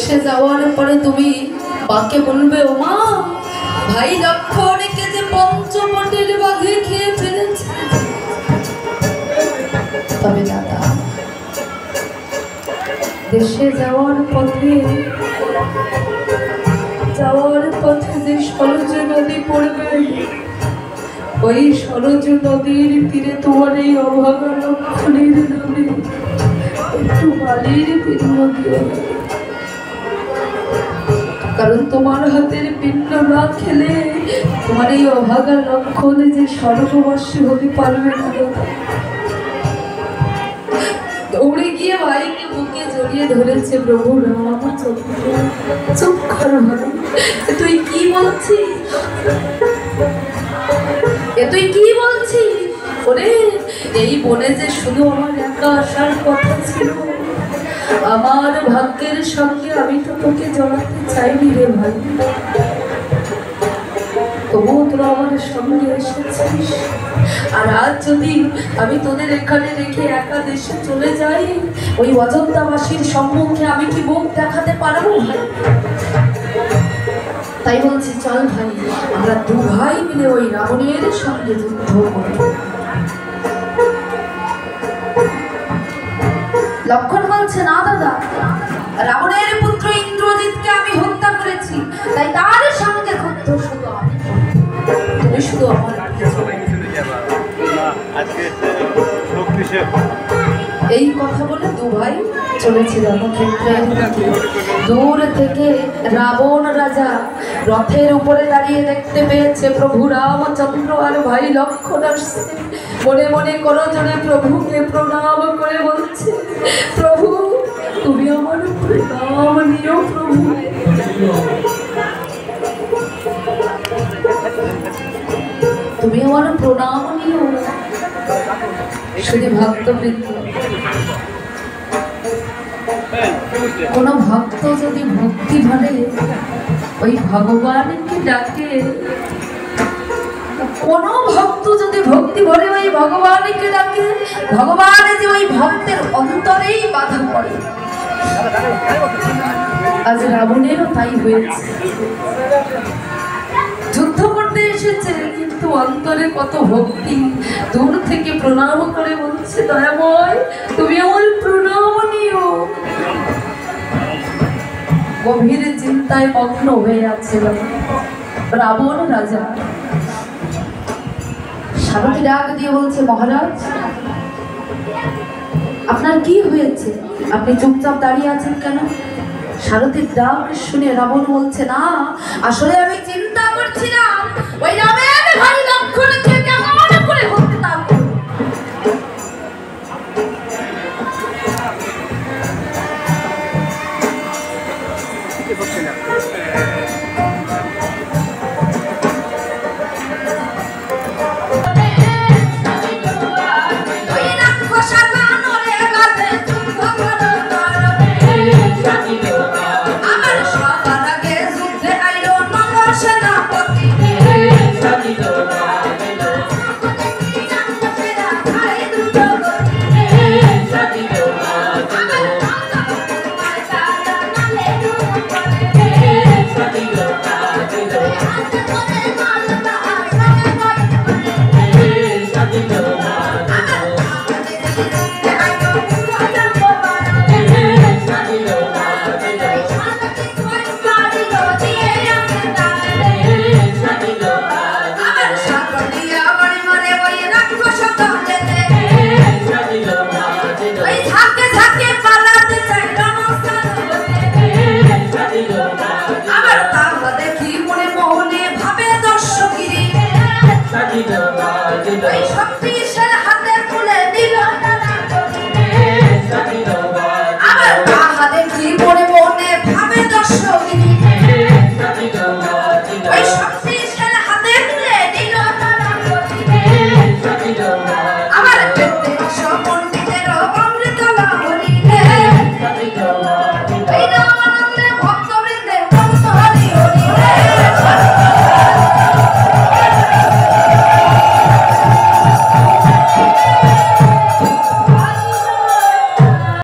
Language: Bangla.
দেশে যাওয়ার পরে তুমি বাকে বলবে, ও মা, ভাই লক্ষণকে যে পঞ্চবটের বাঘে খেয়ে ফেলেছে। তবে দাদা, দেশে যাওয়ার পথে যে সরজ নদী পড়বে, ওই সরজ নদীর তীরে তোমার এই অভাগা লক্ষণের নামে একটু বালির পিণ্ড দিও, কারণ তোমার হাতের পিণ্ড না খেলে তোমার এই অভাগা লক্ষণে যে স্বর্গবাসী হতে পারবে না। দৌড়ে গিয়ে ভাইকে বুকে জড়িয়ে ধরেছে প্রভু রামচন্দ্র। চুপ কর ভাই, তুই কি বলছিস? তুই কি বলছিস? ওরে, এই বনে যে শুধু আমার একা আসার কথা ছিল, আমার ভাগ্যের সঙ্গে আমি তো তোকে জড়াতে চাইনি রে ভাই, তবুও তোরা আমার সঙ্গে এসেছিস। আর আজ যদি আমি তোদের এখানে রেখে একা দেশে চলে যাই, ওই অযোধ্যাবাসীর সম্মুখে আমি কি মুখ দেখাতে পারবো ভাই? তাই বলছি, চল ভাই, আমরা দু ভাই মিলে ওই রাবণের সঙ্গে যুদ্ধ করব। লক্ষণ বলছে, না দাদা, রাবণের পুত্র ইন্দ্রজিৎকে আমি হত্যা করেছি, তাই তার সঙ্গে যুদ্ধ শুধু আমি, তুমি শুধু আমার। এই কথা বলে দু ভাই চলেছিল রণক্ষেত্রে। দূর থেকে রাবণ রাজা রথের উপরে দাঁড়িয়ে দেখতে পেয়েছে প্রভু রামচন্দ্র আর ভাই লক্ষণ আসছে। মনে মনে করজোড়ে প্রভুকে প্রণাম করে বলছে, প্রভু তুমি আমার প্রণাম নিও প্রভু, তুমি আমার প্রণাম নিও। শুধু ভক্তবৃন্দ, কোন ভক্ত যদি ভক্তি ভরে ওই ভগবানকে ডাকে, কোন ভক্ত যদি ভক্তি ভরে ওই ভগবানকে ডাকে, ভগবান যে ওই ভক্তের অন্তরেই বাধা পড়ে। আজ রাবণেরও তাই হয়েছে, যুদ্ধ করতে এসেছে কিন্তু অন্তরে কত ভক্তি। দূর থেকে প্রণাম করে বলছে, দয়াময় তুমি আমার প্রণাম নিও। গভীর চিন্তায় মগ্ন হয়ে আছে রাবণ রাজা। সারথি ডাক দিয়ে বলছে, মহারাজ আপনার কি হয়েছে? আপনি চুপচাপ দাঁড়িয়ে আছেন কেন? সারথির ডাক শুনে রাবণ বলছে, না, আসলে আমি চিন্তা করছিলাম ওই রামের ভাই লক্ষণকে কেমন করে হত্যা করব। শক্তি